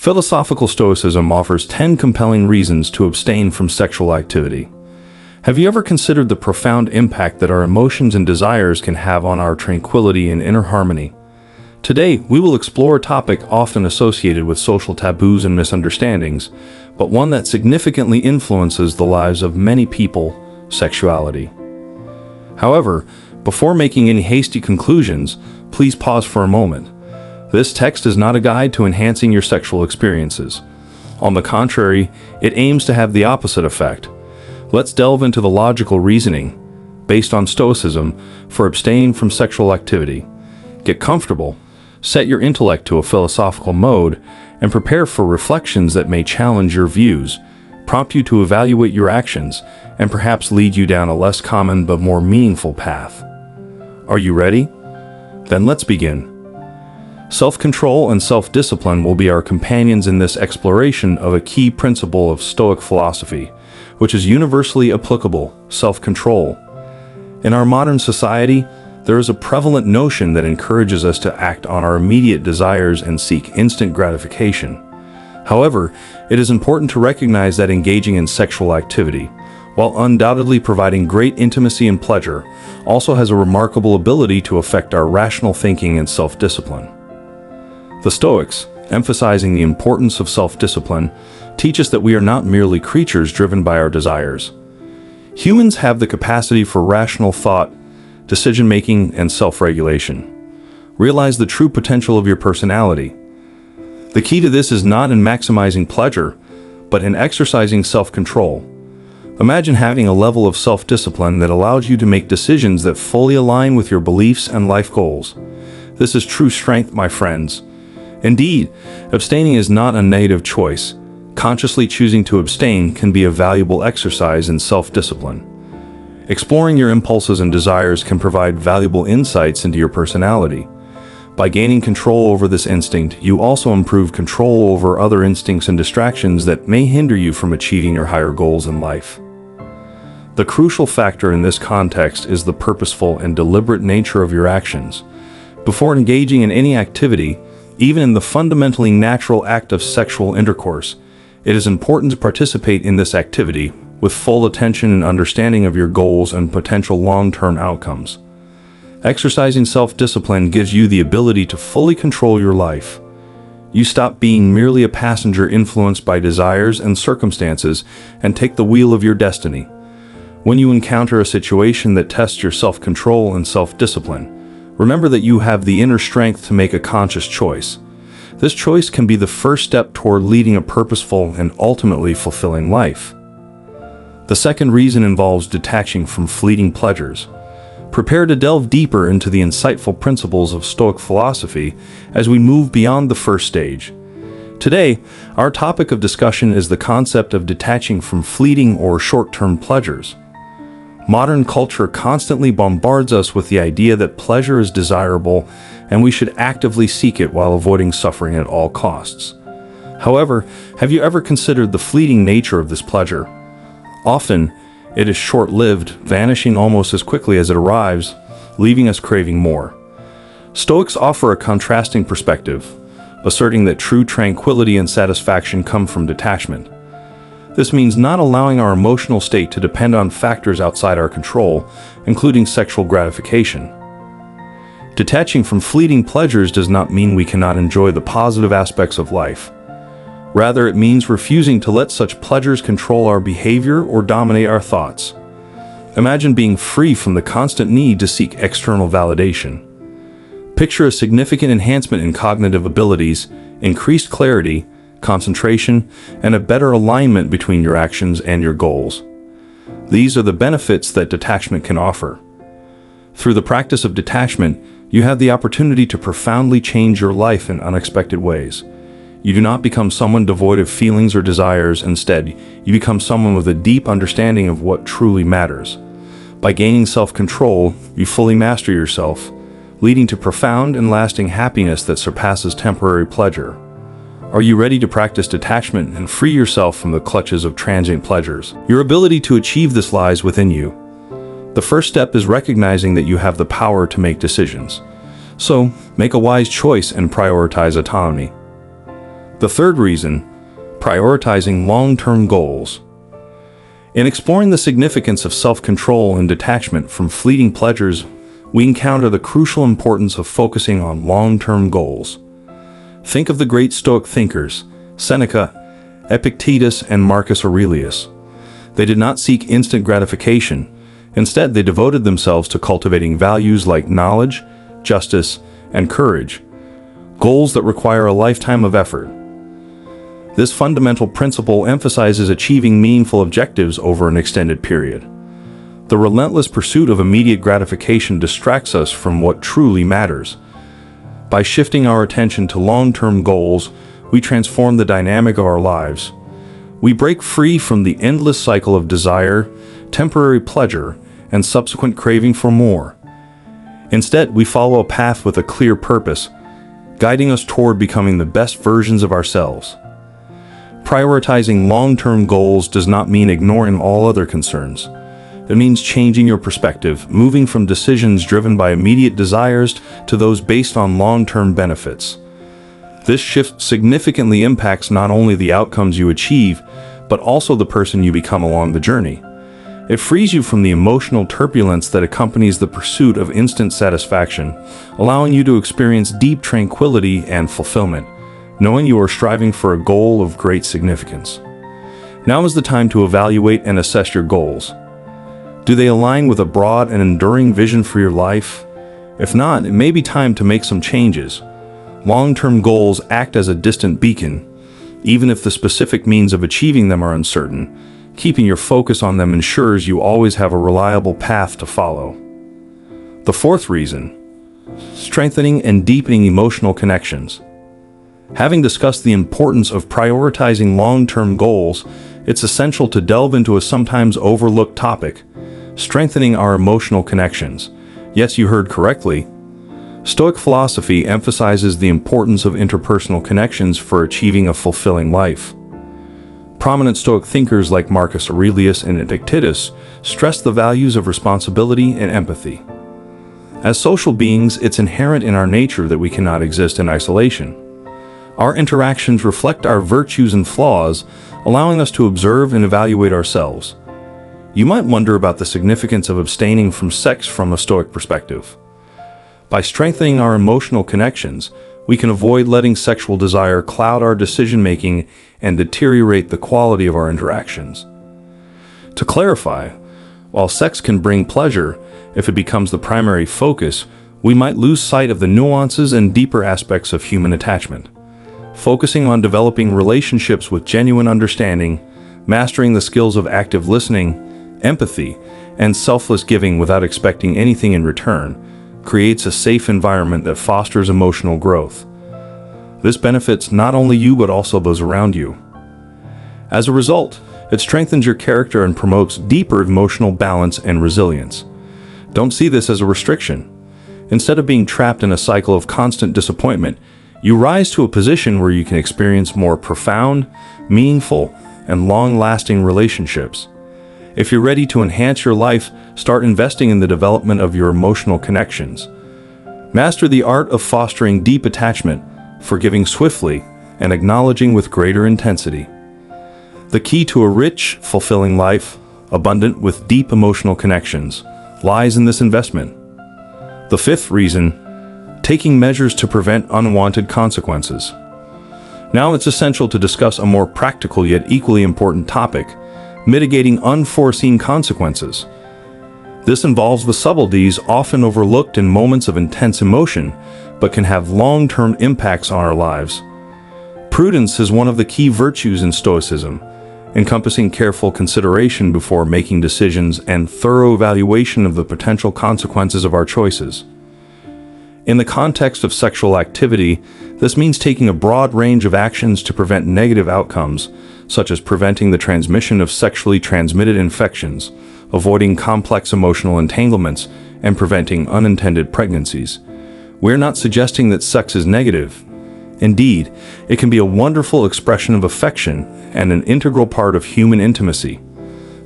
Philosophical Stoicism offers 10 compelling reasons to abstain from sexual activity. Have you ever considered the profound impact that our emotions and desires can have on our tranquility and inner harmony? Today, we will explore a topic often associated with social taboos and misunderstandings, but one that significantly influences the lives of many people: sexuality. However, before making any hasty conclusions, please pause for a moment. This text is not a guide to enhancing your sexual experiences. On the contrary, it aims to have the opposite effect. Let's delve into the logical reasoning, based on Stoicism, for abstaining from sexual activity. Get comfortable, set your intellect to a philosophical mode, and prepare for reflections that may challenge your views, prompt you to evaluate your actions, and perhaps lead you down a less common but more meaningful path. Are you ready? Then let's begin. Self-control and self-discipline will be our companions in this exploration of a key principle of Stoic philosophy, which is universally applicable: self-control. In our modern society, there is a prevalent notion that encourages us to act on our immediate desires and seek instant gratification. However, it is important to recognize that engaging in sexual activity, while undoubtedly providing great intimacy and pleasure, also has a remarkable ability to affect our rational thinking and self-discipline. The Stoics, emphasizing the importance of self-discipline, teach us that we are not merely creatures driven by our desires. Humans have the capacity for rational thought, decision-making, and self-regulation. Realize the true potential of your personality. The key to this is not in maximizing pleasure, but in exercising self-control. Imagine having a level of self-discipline that allows you to make decisions that fully align with your beliefs and life goals. This is true strength, my friends. Indeed, abstaining is not a negative choice. Consciously choosing to abstain can be a valuable exercise in self-discipline. Exploring your impulses and desires can provide valuable insights into your personality. By gaining control over this instinct, you also improve control over other instincts and distractions that may hinder you from achieving your higher goals in life. The crucial factor in this context is the purposeful and deliberate nature of your actions. Before engaging in any activity, even in the fundamentally natural act of sexual intercourse, it is important to participate in this activity with full attention and understanding of your goals and potential long-term outcomes. Exercising self-discipline gives you the ability to fully control your life. You stop being merely a passenger influenced by desires and circumstances and take the wheel of your destiny. When you encounter a situation that tests your self-control and self-discipline, remember that you have the inner strength to make a conscious choice. This choice can be the first step toward leading a purposeful and ultimately fulfilling life. The second reason involves detaching from fleeting pleasures. Prepare to delve deeper into the insightful principles of Stoic philosophy as we move beyond the first stage. Today, our topic of discussion is the concept of detaching from fleeting or short-term pleasures. Modern culture constantly bombards us with the idea that pleasure is desirable and we should actively seek it while avoiding suffering at all costs. However, have you ever considered the fleeting nature of this pleasure? Often, it is short-lived, vanishing almost as quickly as it arrives, leaving us craving more. Stoics offer a contrasting perspective, asserting that true tranquility and satisfaction come from detachment. This means not allowing our emotional state to depend on factors outside our control, including sexual gratification. Detaching from fleeting pleasures does not mean we cannot enjoy the positive aspects of life. Rather, it means refusing to let such pleasures control our behavior or dominate our thoughts. Imagine being free from the constant need to seek external validation. Picture a significant enhancement in cognitive abilities, increased clarity, concentration, and a better alignment between your actions and your goals. These are the benefits that detachment can offer. Through the practice of detachment, you have the opportunity to profoundly change your life in unexpected ways. You do not become someone devoid of feelings or desires. Instead, you become someone with a deep understanding of what truly matters. By gaining self-control, you fully master yourself, leading to profound and lasting happiness that surpasses temporary pleasure. Are you ready to practice detachment and free yourself from the clutches of transient pleasures? Your ability to achieve this lies within you. The first step is recognizing that you have the power to make decisions. So, make a wise choice and prioritize autonomy. The third reason, prioritizing long-term goals. In exploring the significance of self-control and detachment from fleeting pleasures, we encounter the crucial importance of focusing on long-term goals. Think of the great Stoic thinkers, Seneca, Epictetus, and Marcus Aurelius. They did not seek instant gratification. Instead, they devoted themselves to cultivating values like knowledge, justice, and courage, goals that require a lifetime of effort. This fundamental principle emphasizes achieving meaningful objectives over an extended period. The relentless pursuit of immediate gratification distracts us from what truly matters. By shifting our attention to long-term goals, we transform the dynamic of our lives. We break free from the endless cycle of desire, temporary pleasure, and subsequent craving for more. Instead, we follow a path with a clear purpose, guiding us toward becoming the best versions of ourselves. Prioritizing long-term goals does not mean ignoring all other concerns. It means changing your perspective, moving from decisions driven by immediate desires to those based on long-term benefits. This shift significantly impacts not only the outcomes you achieve, but also the person you become along the journey. It frees you from the emotional turbulence that accompanies the pursuit of instant satisfaction, allowing you to experience deep tranquility and fulfillment, knowing you are striving for a goal of great significance. Now is the time to evaluate and assess your goals. Do they align with a broad and enduring vision for your life? If not, it may be time to make some changes. Long-term goals act as a distant beacon. Even if the specific means of achieving them are uncertain, keeping your focus on them ensures you always have a reliable path to follow. The fourth reason, strengthening and deepening emotional connections. Having discussed the importance of prioritizing long-term goals, it's essential to delve into a sometimes overlooked topic, strengthening our emotional connections. Yes, you heard correctly. Stoic philosophy emphasizes the importance of interpersonal connections for achieving a fulfilling life. Prominent Stoic thinkers like Marcus Aurelius and Epictetus stress the values of responsibility and empathy. As social beings, it's inherent in our nature that we cannot exist in isolation. Our interactions reflect our virtues and flaws, allowing us to observe and evaluate ourselves. You might wonder about the significance of abstaining from sex from a Stoic perspective. By strengthening our emotional connections, we can avoid letting sexual desire cloud our decision-making and deteriorate the quality of our interactions. To clarify, while sex can bring pleasure, if it becomes the primary focus, we might lose sight of the nuances and deeper aspects of human attachment. Focusing on developing relationships with genuine understanding, mastering the skills of active listening, empathy, and selfless giving without expecting anything in return, creates a safe environment that fosters emotional growth. This benefits not only you but also those around you. As a result, it strengthens your character and promotes deeper emotional balance and resilience. Don't see this as a restriction. Instead of being trapped in a cycle of constant disappointment, you rise to a position where you can experience more profound, meaningful, and long-lasting relationships. If you're ready to enhance your life, start investing in the development of your emotional connections. Master the art of fostering deep attachment, forgiving swiftly, and acknowledging with greater intensity. The key to a rich, fulfilling life, abundant with deep emotional connections, lies in this investment. The fifth reason, taking measures to prevent unwanted consequences. Now it's essential to discuss a more practical yet equally important topic, mitigating unforeseen consequences. This involves the subtleties often overlooked in moments of intense emotion, but can have long-term impacts on our lives. Prudence is one of the key virtues in Stoicism, encompassing careful consideration before making decisions and thorough evaluation of the potential consequences of our choices. In the context of sexual activity, this means taking a broad range of actions to prevent negative outcomes, such as preventing the transmission of sexually transmitted infections, avoiding complex emotional entanglements, and preventing unintended pregnancies. We're not suggesting that sex is negative. Indeed, it can be a wonderful expression of affection and an integral part of human intimacy.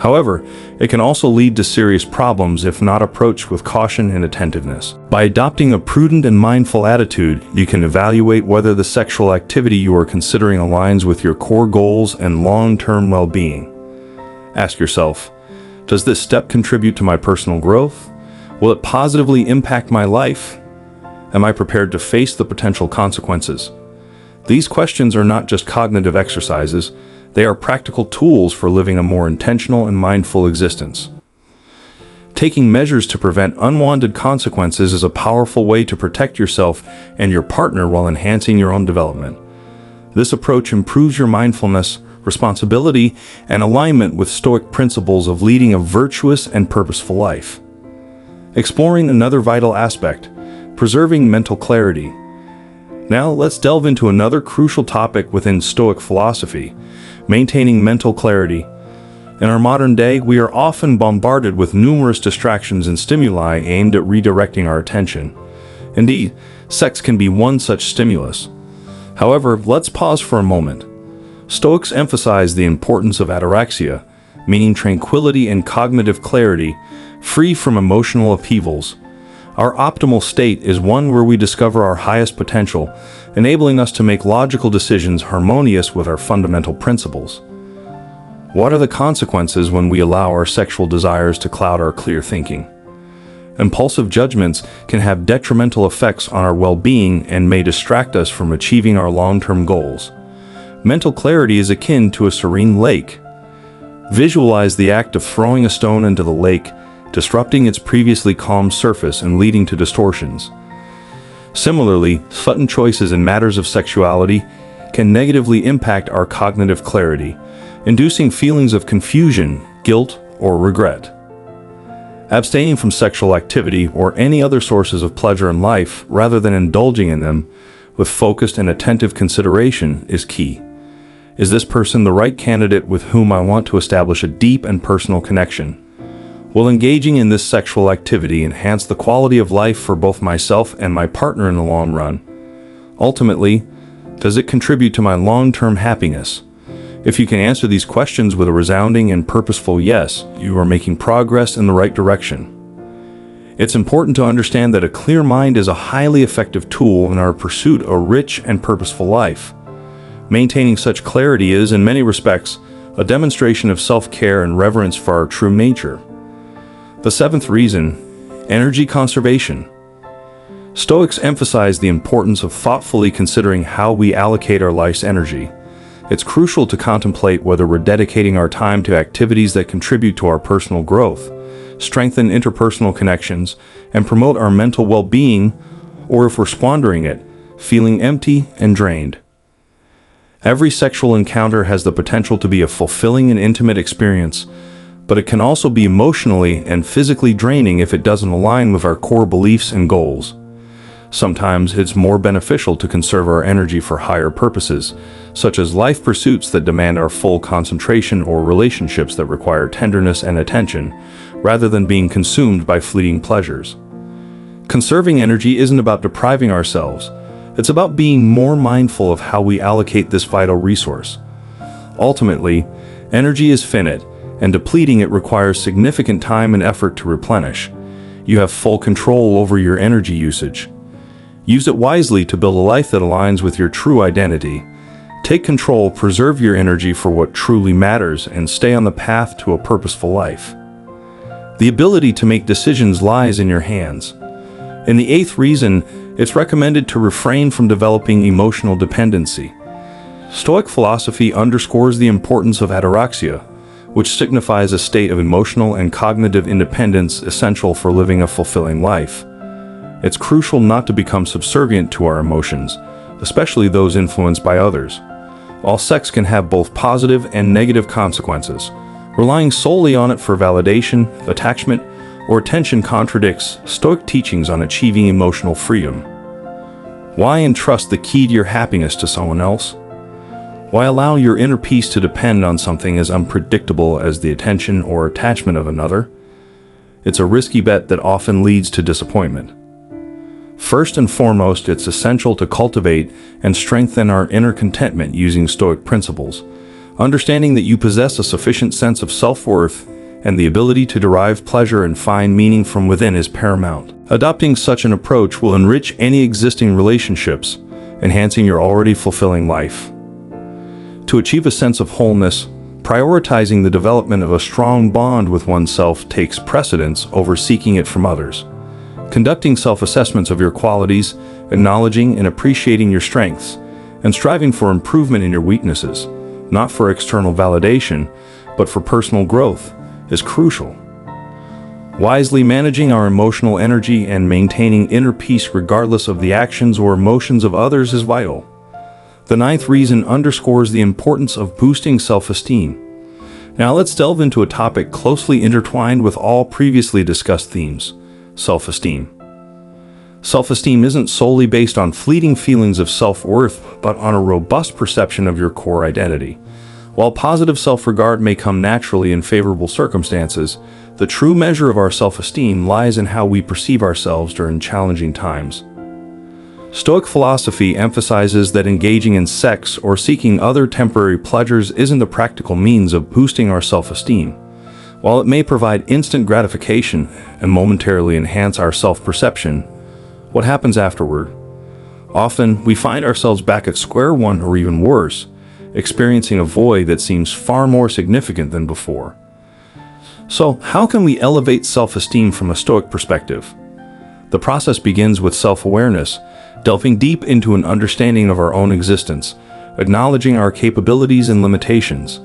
However, it can also lead to serious problems if not approached with caution and attentiveness. By adopting a prudent and mindful attitude, you can evaluate whether the sexual activity you are considering aligns with your core goals and long-term well-being. Ask yourself, does this step contribute to my personal growth? Will it positively impact my life? Am I prepared to face the potential consequences? These questions are not just cognitive exercises, they are practical tools for living a more intentional and mindful existence. Taking measures to prevent unwanted consequences is a powerful way to protect yourself and your partner while enhancing your own development. This approach improves your mindfulness, responsibility, and alignment with Stoic principles of leading a virtuous and purposeful life. Exploring another vital aspect, preserving mental clarity. Now let's delve into another crucial topic within Stoic philosophy, maintaining mental clarity. In our modern day, we are often bombarded with numerous distractions and stimuli aimed at redirecting our attention. Indeed, sex can be one such stimulus. However, let's pause for a moment. Stoics emphasize the importance of ataraxia, meaning tranquility and cognitive clarity, free from emotional upheavals. Our optimal state is one where we discover our highest potential, enabling us to make logical decisions harmonious with our fundamental principles. What are the consequences when we allow our sexual desires to cloud our clear thinking? Impulsive judgments can have detrimental effects on our well-being and may distract us from achieving our long-term goals. Mental clarity is akin to a serene lake. Visualize the act of throwing a stone into the lake, disrupting its previously calm surface and leading to distortions. Similarly, sudden choices in matters of sexuality can negatively impact our cognitive clarity, inducing feelings of confusion, guilt, or regret. Abstaining from sexual activity or any other sources of pleasure in life, rather than indulging in them, with focused and attentive consideration is key. Is this person the right candidate with whom I want to establish a deep and personal connection? Will engaging in this sexual activity enhance the quality of life for both myself and my partner in the long run? Ultimately, does it contribute to my long-term happiness? If you can answer these questions with a resounding and purposeful yes, you are making progress in the right direction. It's important to understand that a clear mind is a highly effective tool in our pursuit of a rich and purposeful life. Maintaining such clarity is, in many respects, a demonstration of self-care and reverence for our true nature. The seventh reason, energy conservation. Stoics emphasize the importance of thoughtfully considering how we allocate our life's energy. It's crucial to contemplate whether we're dedicating our time to activities that contribute to our personal growth, strengthen interpersonal connections, and promote our mental well-being, or if we're squandering it, feeling empty and drained. Every sexual encounter has the potential to be a fulfilling and intimate experience, but it can also be emotionally and physically draining if it doesn't align with our core beliefs and goals. Sometimes it's more beneficial to conserve our energy for higher purposes, such as life pursuits that demand our full concentration or relationships that require tenderness and attention, rather than being consumed by fleeting pleasures. Conserving energy isn't about depriving ourselves, it's about being more mindful of how we allocate this vital resource. Ultimately, energy is finite, and depleting it requires significant time and effort to replenish. You have full control over your energy usage. Use it wisely to build a life that aligns with your true identity. Take control, preserve your energy for what truly matters, and stay on the path to a purposeful life. The ability to make decisions lies in your hands. In the eighth reason, it's recommended to refrain from developing emotional dependency. Stoic philosophy underscores the importance of ataraxia, which signifies a state of emotional and cognitive independence essential for living a fulfilling life. It's crucial not to become subservient to our emotions, especially those influenced by others. While sex can have both positive and negative consequences, relying solely on it for validation, attachment, or attention contradicts Stoic teachings on achieving emotional freedom. Why entrust the key to your happiness to someone else? Why allow your inner peace to depend on something as unpredictable as the attention or attachment of another? It's a risky bet that often leads to disappointment. First and foremost, it's essential to cultivate and strengthen our inner contentment using Stoic principles. Understanding that you possess a sufficient sense of self-worth and the ability to derive pleasure and find meaning from within is paramount. Adopting such an approach will enrich any existing relationships, enhancing your already fulfilling life. To achieve a sense of wholeness, prioritizing the development of a strong bond with oneself takes precedence over seeking it from others. Conducting self-assessments of your qualities, acknowledging and appreciating your strengths, and striving for improvement in your weaknesses, not for external validation, but for personal growth, is crucial. Wisely managing our emotional energy and maintaining inner peace regardless of the actions or emotions of others is vital. The ninth reason underscores the importance of boosting self-esteem. Now let's delve into a topic closely intertwined with all previously discussed themes: self-esteem. Self-esteem isn't solely based on fleeting feelings of self-worth, but on a robust perception of your core identity. While positive self-regard may come naturally in favorable circumstances, the true measure of our self-esteem lies in how we perceive ourselves during challenging times. Stoic philosophy emphasizes that engaging in sex or seeking other temporary pleasures isn't the practical means of boosting our self-esteem. While it may provide instant gratification and momentarily enhance our self-perception, what happens afterward? Often, we find ourselves back at square one or even worse, experiencing a void that seems far more significant than before. So, how can we elevate self-esteem from a Stoic perspective? The process begins with self-awareness, delving deep into an understanding of our own existence, acknowledging our capabilities and limitations.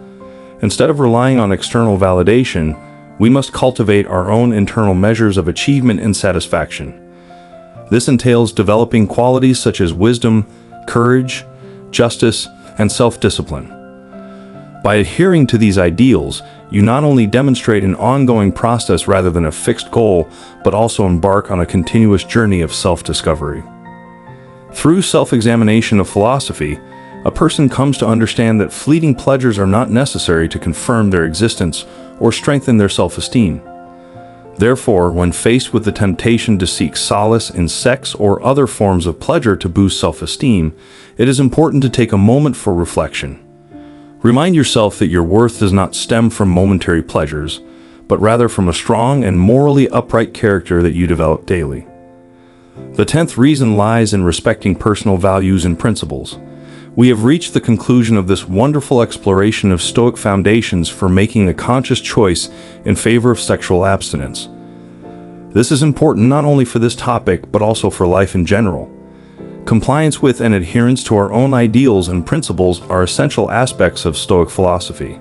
Instead of relying on external validation, we must cultivate our own internal measures of achievement and satisfaction. This entails developing qualities such as wisdom, courage, justice, and self-discipline. By adhering to these ideals, you not only demonstrate an ongoing process rather than a fixed goal, but also embark on a continuous journey of self-discovery. Through self-examination of philosophy, a person comes to understand that fleeting pleasures are not necessary to confirm their existence or strengthen their self-esteem. Therefore, when faced with the temptation to seek solace in sex or other forms of pleasure to boost self-esteem, it is important to take a moment for reflection. Remind yourself that your worth does not stem from momentary pleasures, but rather from a strong and morally upright character that you develop daily. The 10th reason lies in respecting personal values and principles. We have reached the conclusion of this wonderful exploration of Stoic foundations for making a conscious choice in favor of sexual abstinence. This is important not only for this topic, but also for life in general. Compliance with and adherence to our own ideals and principles are essential aspects of Stoic philosophy.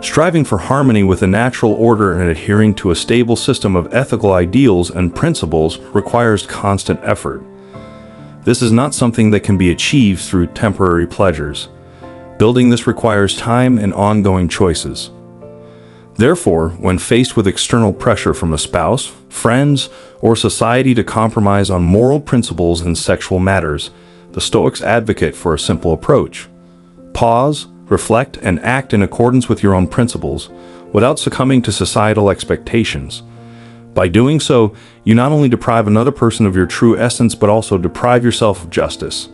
Striving for harmony with a natural order and adhering to a stable system of ethical ideals and principles requires constant effort. This is not something that can be achieved through temporary pleasures. Building this requires time and ongoing choices. Therefore, when faced with external pressure from a spouse, friends, or society to compromise on moral principles in sexual matters, the Stoics advocate for a simple approach. Pause, reflect, and act in accordance with your own principles, without succumbing to societal expectations. By doing so, you not only deprive another person of your true essence, but also deprive yourself of justice.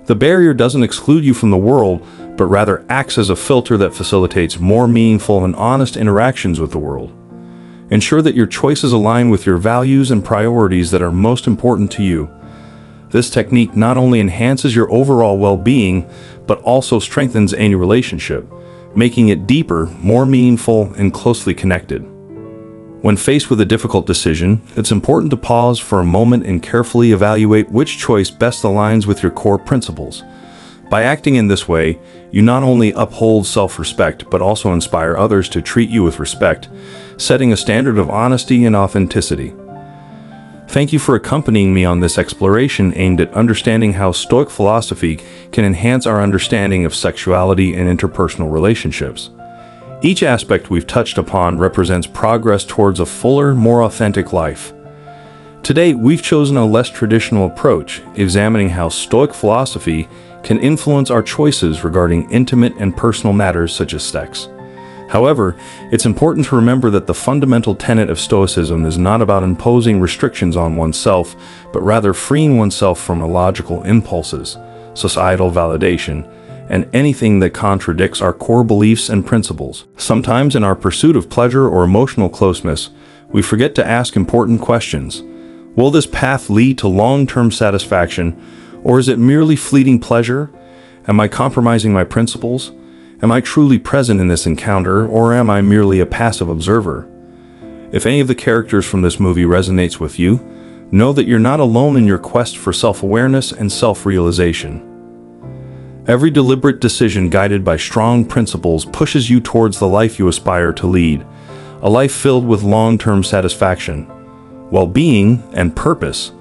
The barrier doesn't exclude you from the world, but rather acts as a filter that facilitates more meaningful and honest interactions with the world. Ensure that your choices align with your values and priorities that are most important to you. This technique not only enhances your overall well-being, but also strengthens any relationship, making it deeper, more meaningful, and closely connected. When faced with a difficult decision, it's important to pause for a moment and carefully evaluate which choice best aligns with your core principles. By acting in this way, you not only uphold self-respect, but also inspire others to treat you with respect, setting a standard of honesty and authenticity. Thank you for accompanying me on this exploration aimed at understanding how Stoic philosophy can enhance our understanding of sexuality and interpersonal relationships. Each aspect we've touched upon represents progress towards a fuller, more authentic life. Today, we've chosen a less traditional approach, examining how Stoic philosophy can influence our choices regarding intimate and personal matters such as sex. However, it's important to remember that the fundamental tenet of Stoicism is not about imposing restrictions on oneself, but rather freeing oneself from illogical impulses, societal validation, and anything that contradicts our core beliefs and principles. Sometimes in our pursuit of pleasure or emotional closeness, we forget to ask important questions. Will this path lead to long-term satisfaction, or is it merely fleeting pleasure? Am I compromising my principles? Am I truly present in this encounter, or am I merely a passive observer? If any of the characters from this movie resonates with you, know that you're not alone in your quest for self-awareness and self-realization. Every deliberate decision guided by strong principles pushes you towards the life you aspire to lead, a life filled with long-term satisfaction, well-being, and purpose.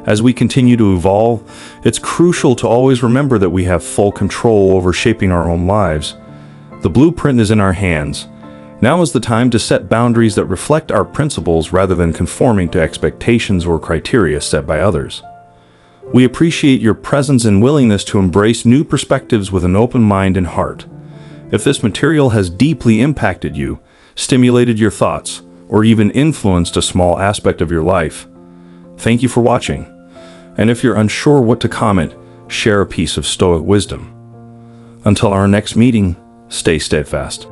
As we continue to evolve, it's crucial to always remember that we have full control over shaping our own lives. The blueprint is in our hands. Now is the time to set boundaries that reflect our principles rather than conforming to expectations or criteria set by others. We appreciate your presence and willingness to embrace new perspectives with an open mind and heart. If this material has deeply impacted you, stimulated your thoughts, or even influenced a small aspect of your life, thank you for watching. And if you're unsure what to comment, share a piece of Stoic wisdom. Until our next meeting, stay steadfast.